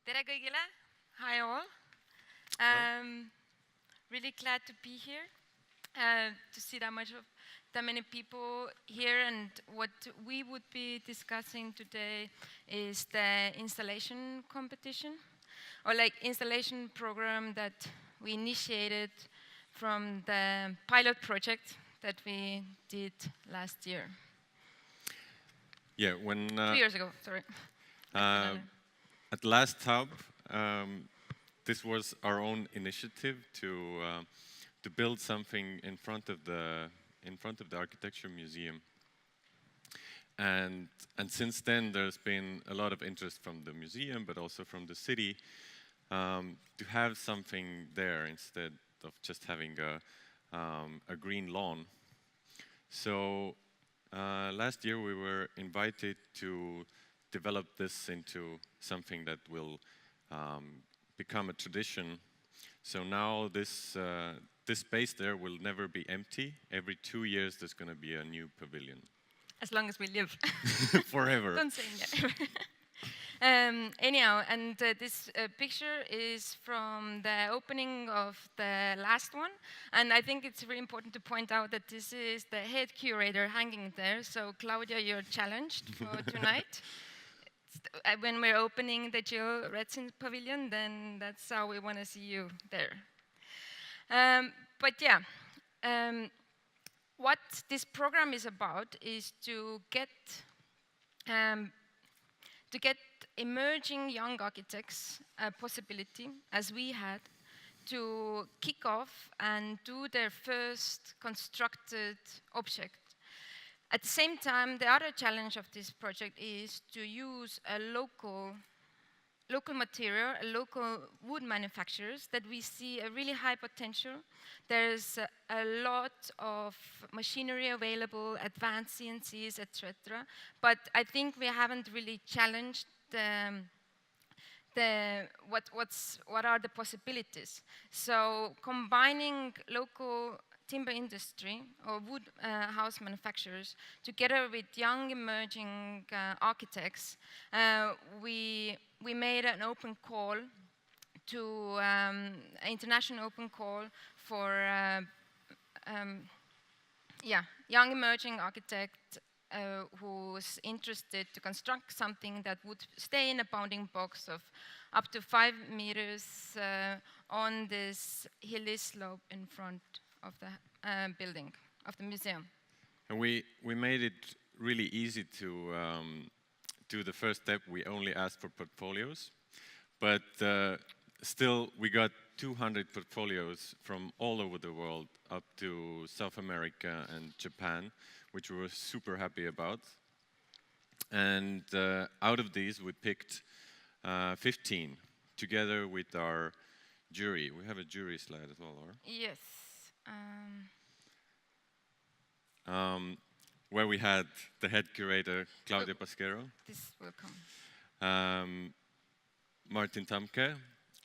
Tere kõigile. Hi all. Really glad to be here, to see that many people here. And what we would be discussing today is the installation competition, or like installation program that we initiated from the pilot project that we did last year. Yeah, when 2 years ago, sorry. At last hub, this was our own initiative to build something in front of the architecture museum, and since then there's been a lot of interest from the museum, but also from the city, to have something there instead of just having a green lawn. So last year we were invited to develop this into something that will become a tradition. So now this space there will never be empty. Every 2 years there's going to be a new pavilion. As long as we live. Forever. Don't say that. Anyhow, and this picture is from the opening of the last one. And I think it's really important to point out that this is the head curator hanging there. So Claudia, you're challenged for tonight. When we're opening the Jill Redson Pavilion, then that's how we want to see you there. But yeah, what this program is about is to get emerging young architects a possibility, as we had, to kick off and do their first constructed object. At the same time, the other challenge of this project is to use a local material, local wood manufacturers that we see a really high potential. There's a lot of machinery available, advanced CNCs, etc. But I think we haven't really challenged what are the possibilities. So combining local timber industry or wood house manufacturers together with young emerging architects, we made an open call to an international open call for young emerging architect who's interested to construct something that would stay in a bounding box of up to 5 meters on this hilly slope in front of the building, of the museum. And we made it really easy to do the first step. We only asked for portfolios, but still we got 200 portfolios from all over the world up to South America and Japan, which we were super happy about. And out of these we picked 15 together with our jury. We have a jury slide as well, or? Yes. Where we had the head curator, Claudia Pasquero. This will come. Martin Tamke,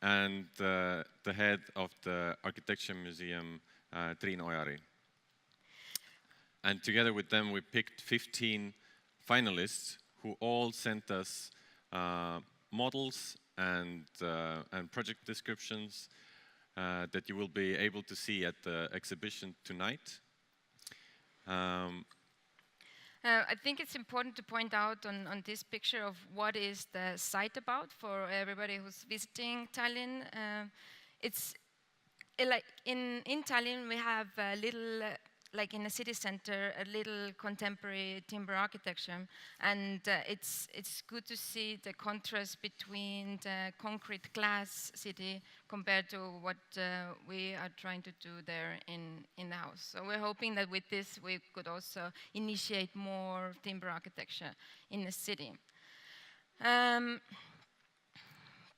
and the head of the Architecture Museum, Triin Ojari. And together with them, we picked 15 finalists who all sent us models and project descriptions that you will be able to see at the exhibition tonight. I think it's important to point out on this picture of what is the site about for everybody who's visiting Tallinn. It's like in Tallinn we have a little, like in the city center, a little contemporary timber architecture, and it's good to see the contrast between the concrete glass city compared to what we are trying to do there in the house. So we're hoping that with this we could also initiate more timber architecture in the city.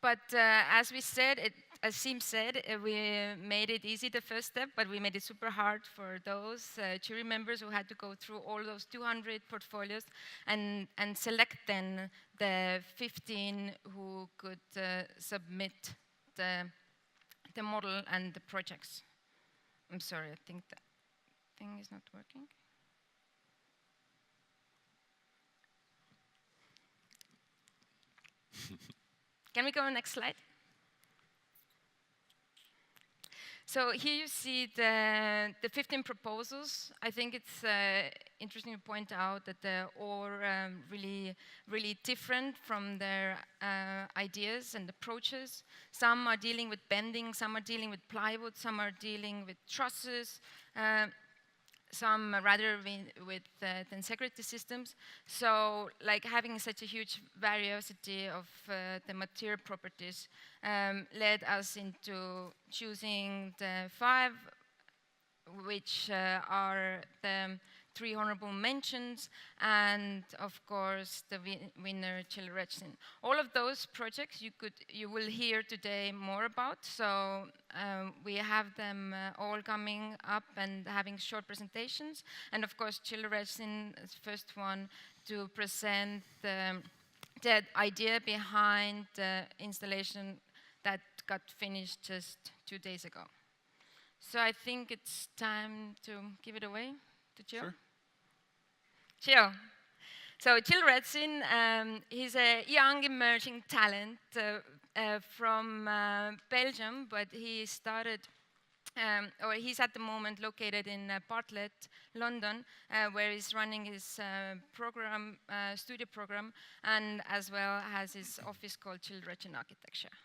But as we said, as Siim said, we made it easy the first step, but we made it super hard for those jury members who had to go through all those 200 portfolios and select then the 15 who could submit the model and the projects. I'm sorry, I think that thing is not working. Can we go next slide? So here you see the 15 proposals. I think it's interesting to point out that they're all really different from their ideas and approaches. Some are dealing with bending, some are dealing with plywood, some are dealing with trusses, some rather with tensegrity systems. So like having such a huge variety of the material properties led us into choosing the 5, which are the 3 honorable mentions, and of course the winner Chilretsin. All of those projects you will hear today more about. So we have them all coming up and having short presentations, and of course Chilretsin is the first one to present the idea behind the installation that got finished just 2 days ago. So I think it's time to give it away to Gio. Sure. Gio. So Chilretsin, he's a young emerging talent from Belgium, but he started, or he's at the moment located in Bartlett, London, where he's running his studio program, and as well has his office called Chilretsin Architecture.